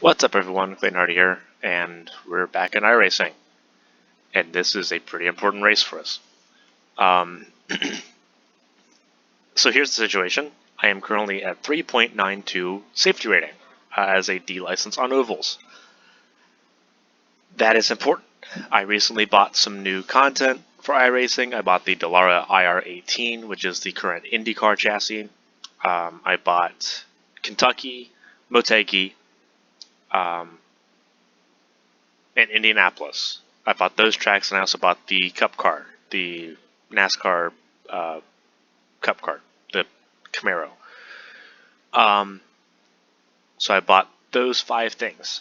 What's up everyone, Clayton here, and we're back in iRacing. And this is a pretty important race for us. So here's the situation. I am currently at 3.92 safety rating as a D license on ovals. That is important. I recently bought some new content for iRacing. I bought the Dallara IR18, which is the current IndyCar chassis. I bought Kentucky, Motegi, and Indianapolis. I bought those tracks, and I also bought the Cup car, the NASCAR Cup car, the Camaro. So I bought those 5 things.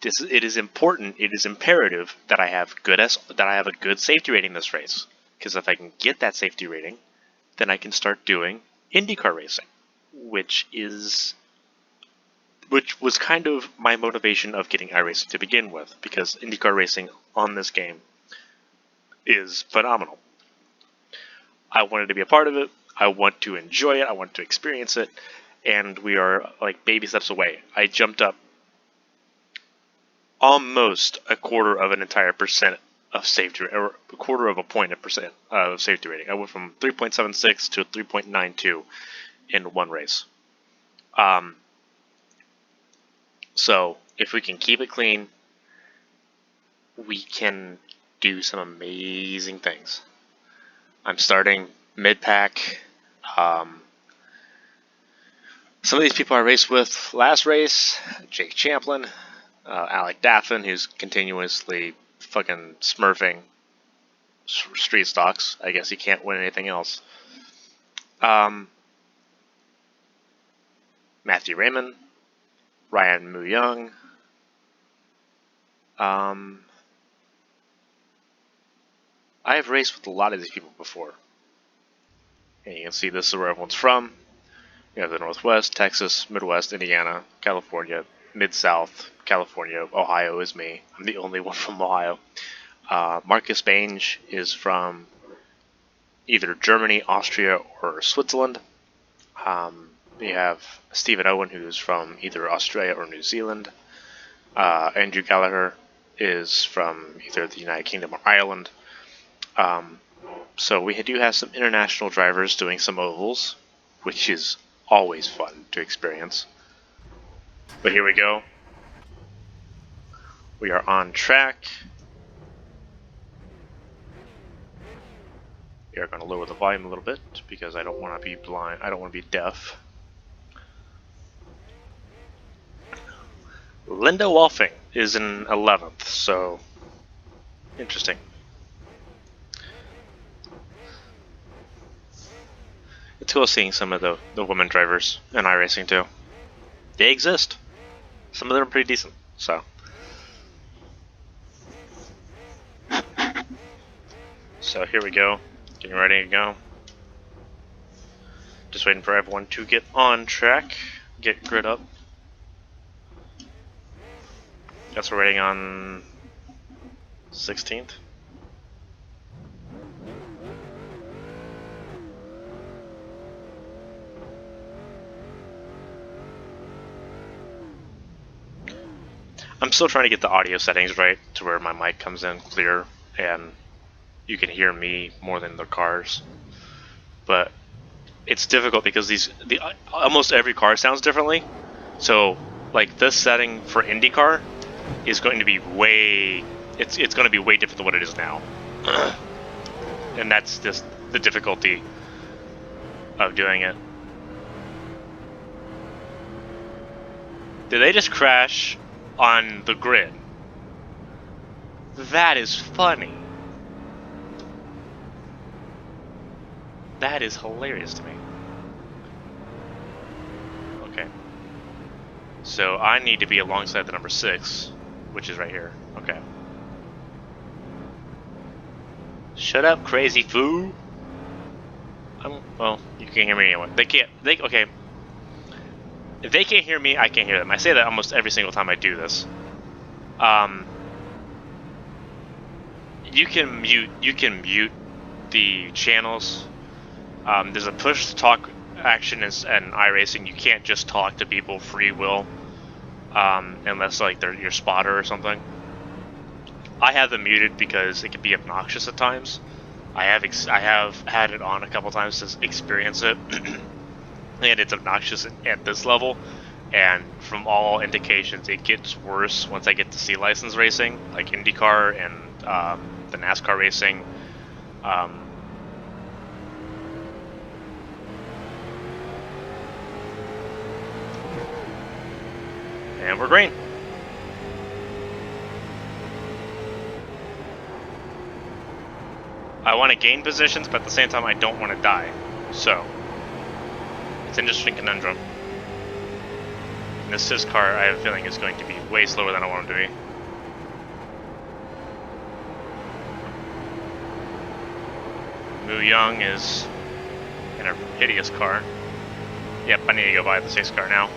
It is important. It is imperative that I have a good safety rating this race, because if I can get that safety rating, then I can start doing IndyCar racing, which was kind of my motivation of getting iRacing to begin with, because IndyCar racing on this game is phenomenal. I wanted to be a part of it. I want to enjoy it. I want to experience it, and we are like baby steps away. I jumped up almost a quarter of an entire percent of safety, or a quarter of a point of percent of safety rating. I went from 3.76 to 3.92 in one race. So if we can keep it clean, we can do some amazing things. I'm starting mid-pack. Some of these people I raced with last race, Jake Champlin, Alec Daffin, who's continuously fucking smurfing street stocks. I guess he can't win anything else. Matthew Raymond, Ryan Moo Young. I have raced with a lot of these people before. And you can see this is where everyone's from. You have the Northwest, Texas, Midwest, Indiana, California, Mid-South, California, Ohio is me. I'm the only one from Ohio. Marcus Bange is from either Germany, Austria, or Switzerland. We have Stephen Owen, who's from either Australia or New Zealand. Andrew Gallagher is from either the United Kingdom or Ireland. So we do have some international drivers doing some ovals, which is always fun to experience. But here we go. We are on track. We are going to lower the volume a little bit because I don't want to be blind. I don't want to be deaf. Linda Wolfing is in 11th, so interesting. It's cool seeing some of the women drivers in iRacing too. They exist. Some of them are pretty decent, so. So here we go, getting ready to go. Just waiting for everyone to get on track, get grid up. Guess we're waiting on 16th. I'm still trying to get the audio settings right to where my mic comes in clear and you can hear me more than the cars. But it's difficult because almost every car sounds differently. So like this setting for IndyCar is going to be it's going to be way different than what it is now. And that's just the difficulty of doing it. Did they just crash on the grid? That is funny. That is hilarious to me. Okay. So I need to be alongside the number 6, which is right here. Okay. Shut up, crazy foo. Well, you can't hear me anyway. Okay. If they can't hear me, I can't hear them. I say that almost every single time I do this. You can mute the channels. There's a push to talk action in iRacing. You can't just talk to people free will. unless like they're your spotter or something. I have them muted because it can be obnoxious at times. I have had it on a couple times to experience it, and it's obnoxious at this level. And from all indications, it gets worse once I get to C license racing, like IndyCar and the NASCAR racing. And we're green. I want to gain positions, but at the same time, I don't want to die. So, it's an interesting conundrum. And this car, I have a feeling, is going to be way slower than I want him to be. Moo Young is in a hideous car. Yep, I need to go buy the 6 car now.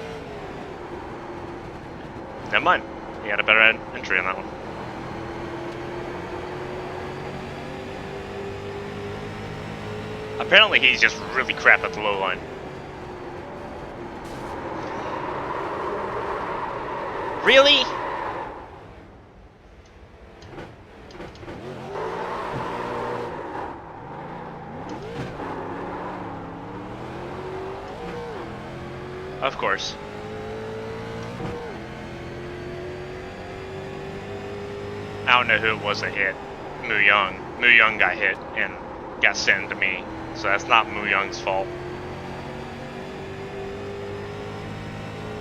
Never mind. He had a better entry on that one. Apparently he's just really crap at the low line. Really? Of course. I don't know who it was that hit Moo Young. Moo Young got hit and got sent to me, so that's not Moo Young's fault.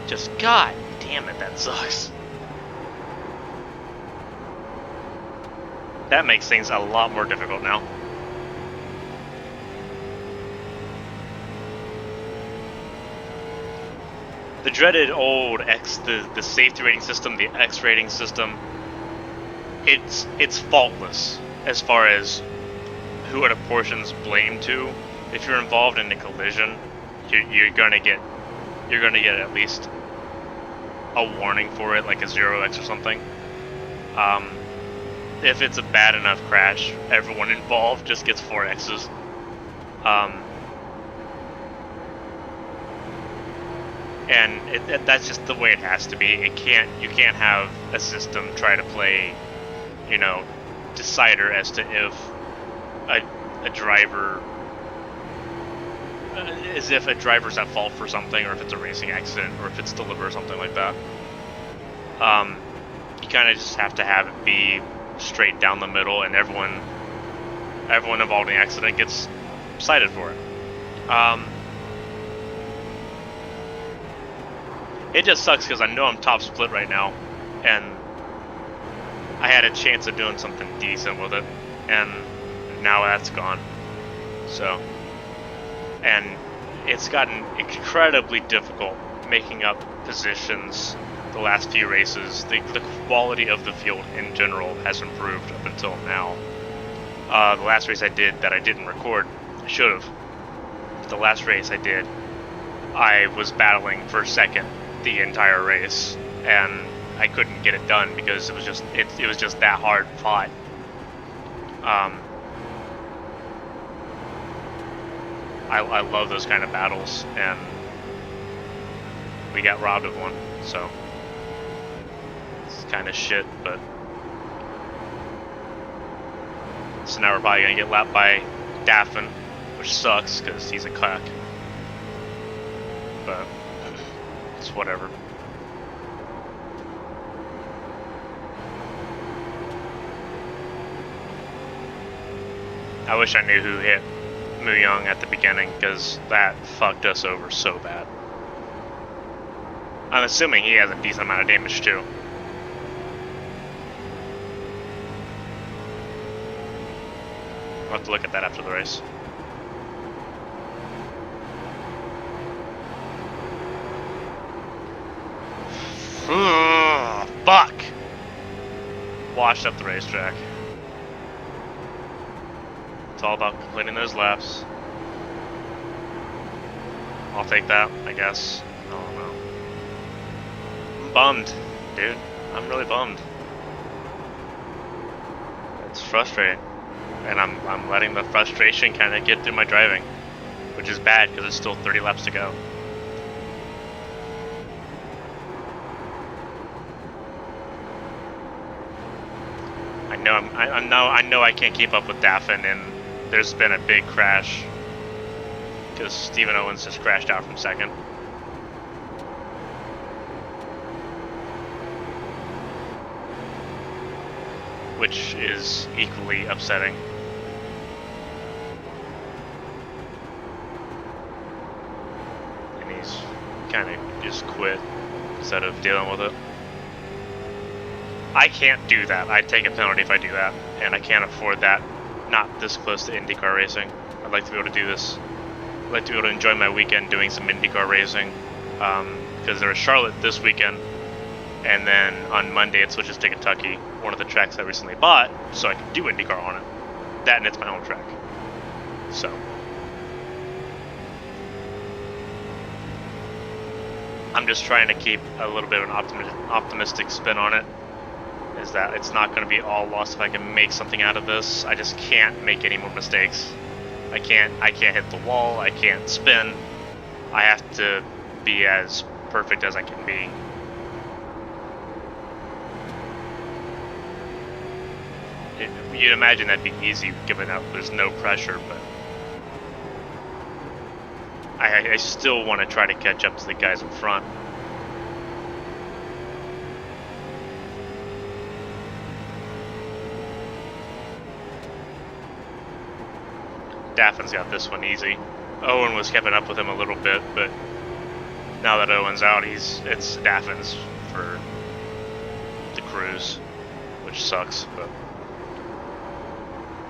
Just god damn it, that sucks. That makes things a lot more difficult now. The dreaded old the safety rating system, the X rating system, it's faultless as far as who it apportions blame to. If you're involved in a collision, you're gonna get at least a warning for it, like a 0x or something. If it's a bad enough crash, everyone involved just gets 4x's. And that's just the way it has to be. You can't have a system try to play, you know, decider as to if a driver, as if a driver's at fault for something, or if it's a racing accident, or if it's deliberate or something like that. You kind of just have to have it be straight down the middle, and everyone involved in the accident gets cited for it. It just sucks because I know I'm top split right now, and I had a chance of doing something decent with it, and now that's gone. So, and it's gotten incredibly difficult making up positions the last few races. The quality of the field in general has improved up until now. The last race I did that I didn't record, I should have. The last race I did, I was battling for second the entire race, and I couldn't get it done because it was just that hard fought. I love those kind of battles, and we got robbed of one, so it's kind of shit. But so now we're probably gonna get lapped by Daffin, which sucks because he's a cuck, but it's whatever. I wish I knew who hit Moo Young at the beginning, because that fucked us over so bad. I'm assuming he has a decent amount of damage too. I'll have to look at that after the race. Fuck! Washed up the racetrack. It's all about completing those laps. I'll take that, I guess. I don't know. I'm bummed, dude. I'm really bummed. It's frustrating. And I'm letting the frustration kind of get through my driving, which is bad because there's still 30 laps to go. I know I can't keep up with Daffin, and there's been a big crash because Stephen Owens just crashed out from second. Which is equally upsetting. And he's kind of just quit instead of dealing with it. I can't do that. I'd take a penalty if I do that, and I can't afford that not this close to IndyCar racing. I'd like to be able to do this. I'd like to be able to enjoy my weekend doing some IndyCar racing, because there was Charlotte this weekend, and then on Monday it switches to Kentucky, one of the tracks I recently bought, so I can do IndyCar on it. That, and it's my home track. So I'm just trying to keep a little bit of an optimistic spin on it. Is that it's not going to be all lost if I can make something out of this. I just can't make any more mistakes. I can't hit the wall. I can't spin. I have to be as perfect as I can be. You'd imagine that'd be easy given that there's no pressure, but I still want to try to catch up to the guys in front. Daffin's got this one easy. Owen was keeping up with him a little bit, but now that Owen's out, it's Daffin's for the cruise, which sucks. But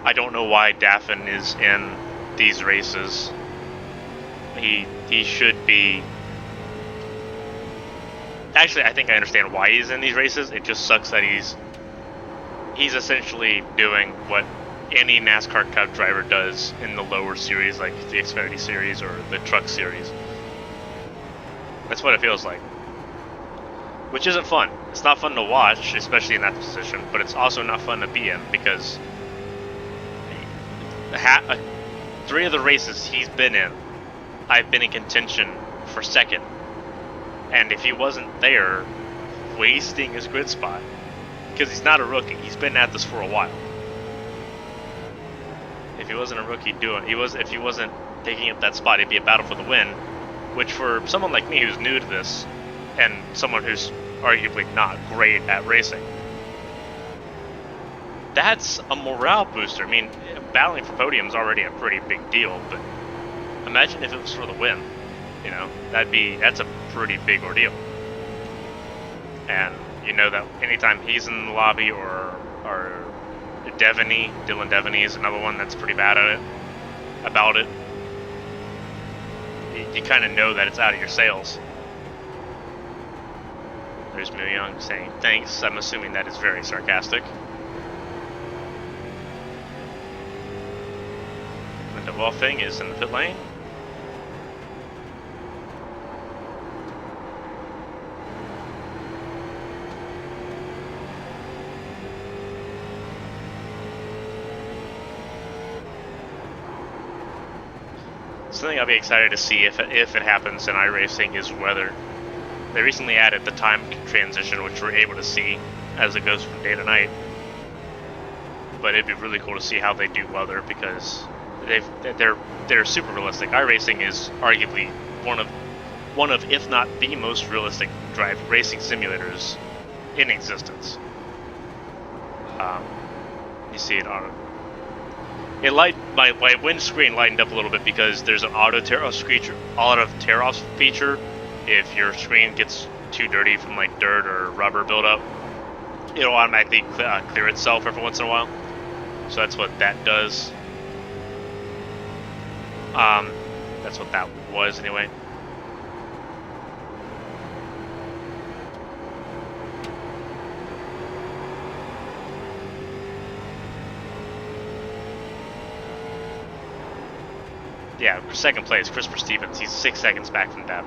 I don't know why Daffin is in these races. He should be. Actually, I think I understand why he's in these races. It just sucks that he's essentially doing what any NASCAR Cup driver does in the lower series, like the Xfinity Series or the Truck Series. That's what it feels like. Which isn't fun. It's not fun to watch, especially in that position, but it's also not fun to be in because 3 of the races he's been in, I've been in contention for second. And if he wasn't there, wasting his grid spot, because he's not a rookie, he's been at this for a while. If he wasn't a rookie if he wasn't taking up that spot, it'd be a battle for the win, which for someone like me who's new to this, and someone who's arguably not great at racing, that's a morale booster. I mean, battling for podium is already a pretty big deal, but imagine if it was for the win. You know, that's a pretty big ordeal. And you know that anytime he's in the lobby or Dylan Devaney is another one that's pretty bad at it. About it, you kind of know that it's out of your sails. There's Mu Young saying thanks. I'm assuming that is very sarcastic. Linda Wolfing is in the pit lane. Something I'll be excited to see if it happens in iRacing is weather. They recently added the time transition, which we're able to see as it goes from day to night. But it'd be really cool to see how they do weather because they're super realistic. iRacing is arguably one of if not the most realistic racing simulators in existence. You see it on. My windscreen lightened up a little bit because there's an auto tear-off feature. If your screen gets too dirty from like dirt or rubber buildup, it'll automatically clear itself every once in a while. So that's what that does. That's what that was anyway. Yeah, second place, Christopher Stevens. He's 6 seconds back from Davin.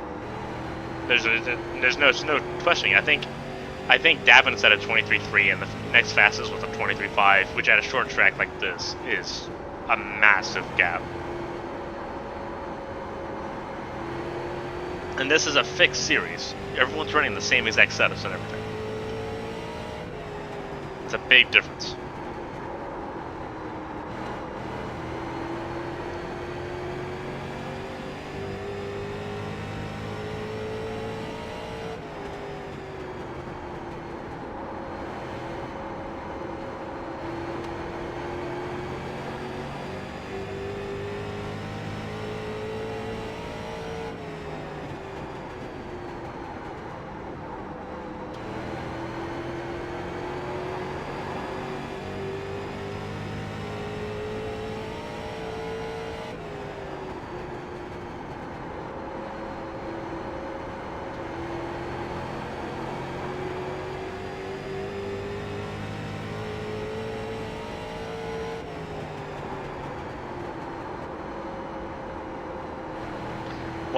There's no questioning. I think Davin's at a 23.3 and the next fastest was a 23.5, which at a short track like this is a massive gap. And this is a fixed series. Everyone's running the same exact setups and everything. It's a big difference.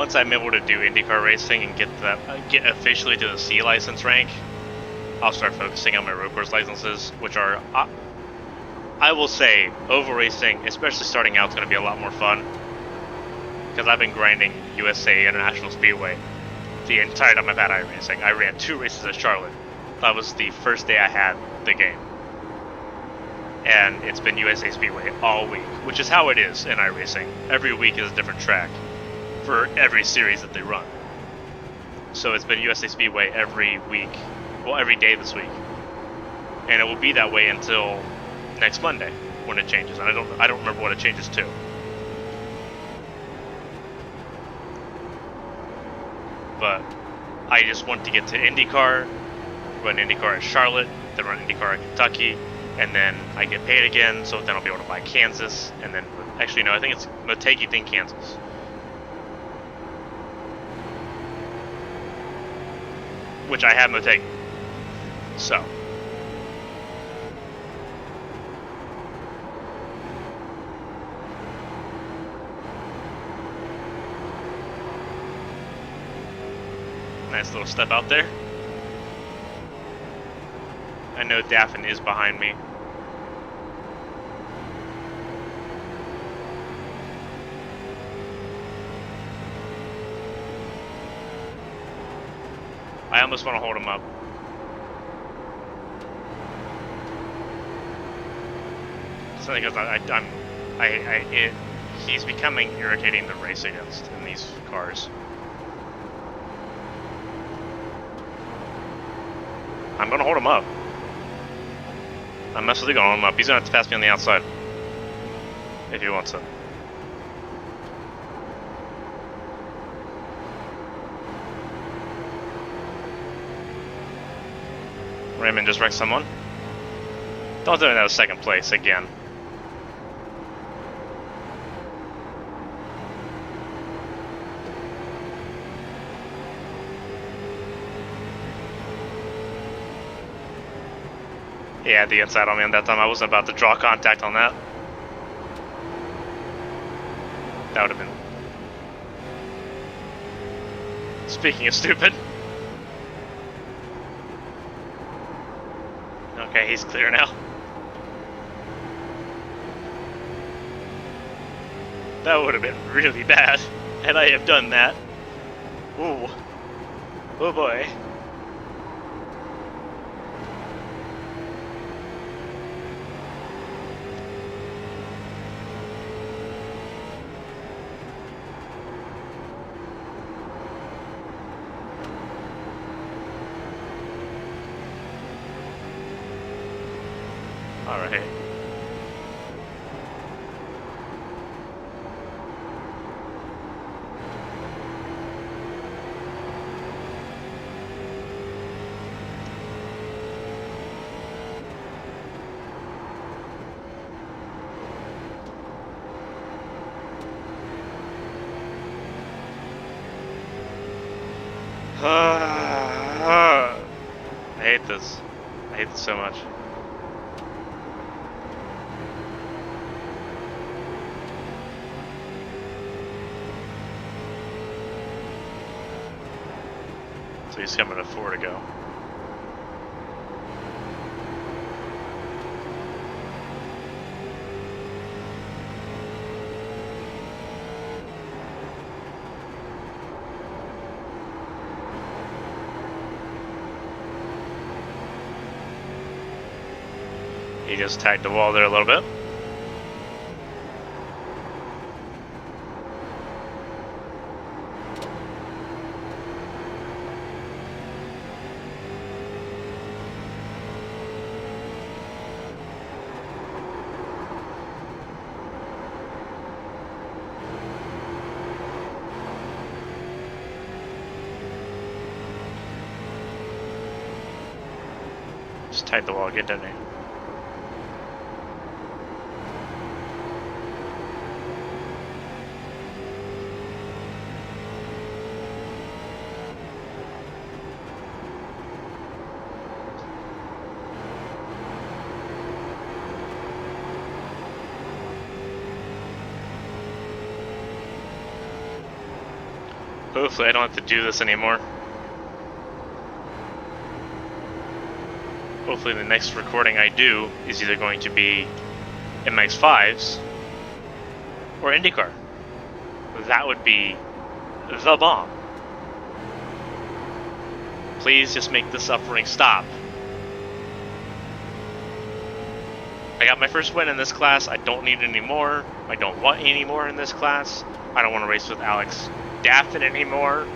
once I'm able to do IndyCar racing and get officially to the C license rank, I'll start focusing on my road course licenses, which are, I will say, oval racing, especially starting out, is going to be a lot more fun. Because I've been grinding USA International Speedway the entire time I've had iRacing. I ran 2 races at Charlotte. That was the first day I had the game. And it's been USA Speedway all week, which is how it is in iRacing. Every week is a different track for every series that they run. So it's been USA Speedway every week, well, every day this week. And it will be that way until next Monday when it changes. And I don't remember what it changes to. But I just want to get to IndyCar, run IndyCar at Charlotte, then run IndyCar at Kentucky, and then I get paid again, so then I'll be able to buy Kansas, and then, actually no, I think it's Motegi, then Kansas. Which I have Motegi. So. Nice little step out there. I know Daffin is behind me. I almost want to hold him up. Simply because he's becoming irritating to race against in these cars. I'm gonna hold him up. I'm absolutely gonna hold him up. He's gonna have to pass me on the outside if he wants to. Raymond just wrecked someone. Don't do that in second place again. He had the inside on me on that time. I wasn't about to draw contact on that. That would have been... Speaking of stupid. Okay, he's clear now. That would have been really bad had I have done that. Ooh. Oh boy. Alright. I hate this. I hate this so much. So he's coming to 4 to go. He just tagged the wall there a little bit. Just tag the wall again, didn't he? Hopefully I don't have to do this anymore. Hopefully the next recording I do is either going to be MX5s or IndyCar. That would be the bomb. Please just make the suffering stop. I got my first win in this class. I don't need any more. I don't want any more in this class. I don't want to race with Alex Daffin anymore.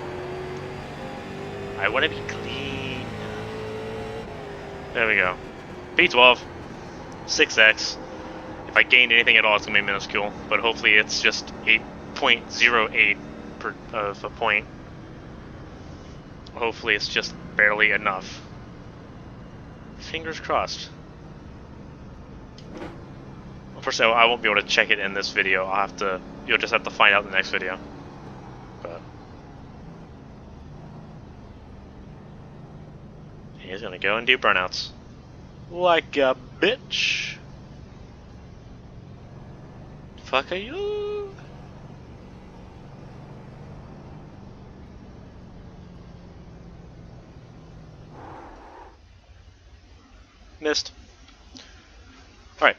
I want to be clean. There we go. P12. 6x. If I gained anything at all, it's going to be minuscule. But hopefully it's just 8.08 of a point. Hopefully it's just barely enough. Fingers crossed. Unfortunately, I won't be able to check it in this video. You'll just have to find out in the next video. But he's gonna go and do burnouts. Like a bitch. Fuck are you? Missed. Alright.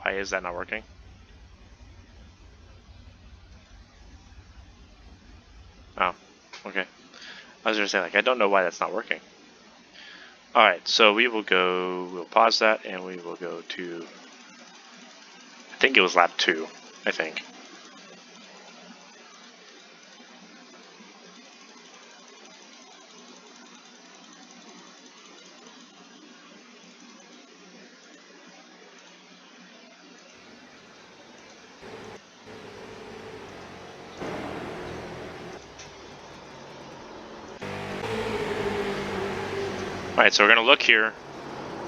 Why is that not working? Oh, okay. I was gonna say, like, I don't know why that's not working. Alright, so we'll pause that and we will go to, I think it was lap 2, I think. Alright, so we're gonna look here.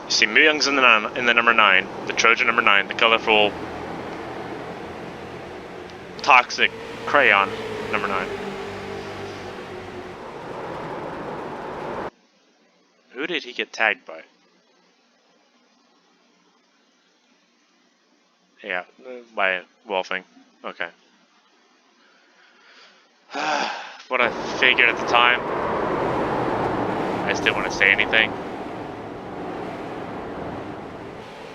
You see Myung's in the number 9, the Trojan number 9, the colorful toxic crayon number 9. Who did he get tagged by? Yeah, by Wolfing. Okay. What I figured at the time. I just didn't want to say anything.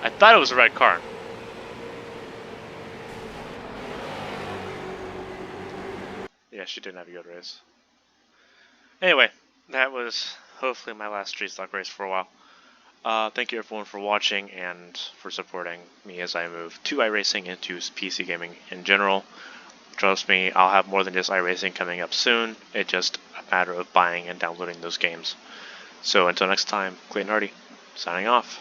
I thought it was a red car. Yeah, she didn't have a good race. Anyway, that was hopefully my last Street Stock race for a while. Thank you everyone for watching and for supporting me as I move to iRacing and to PC gaming in general. Trust me, I'll have more than just iRacing coming up soon. It's just a matter of buying and downloading those games. So until next time, Clayton Hardy, signing off.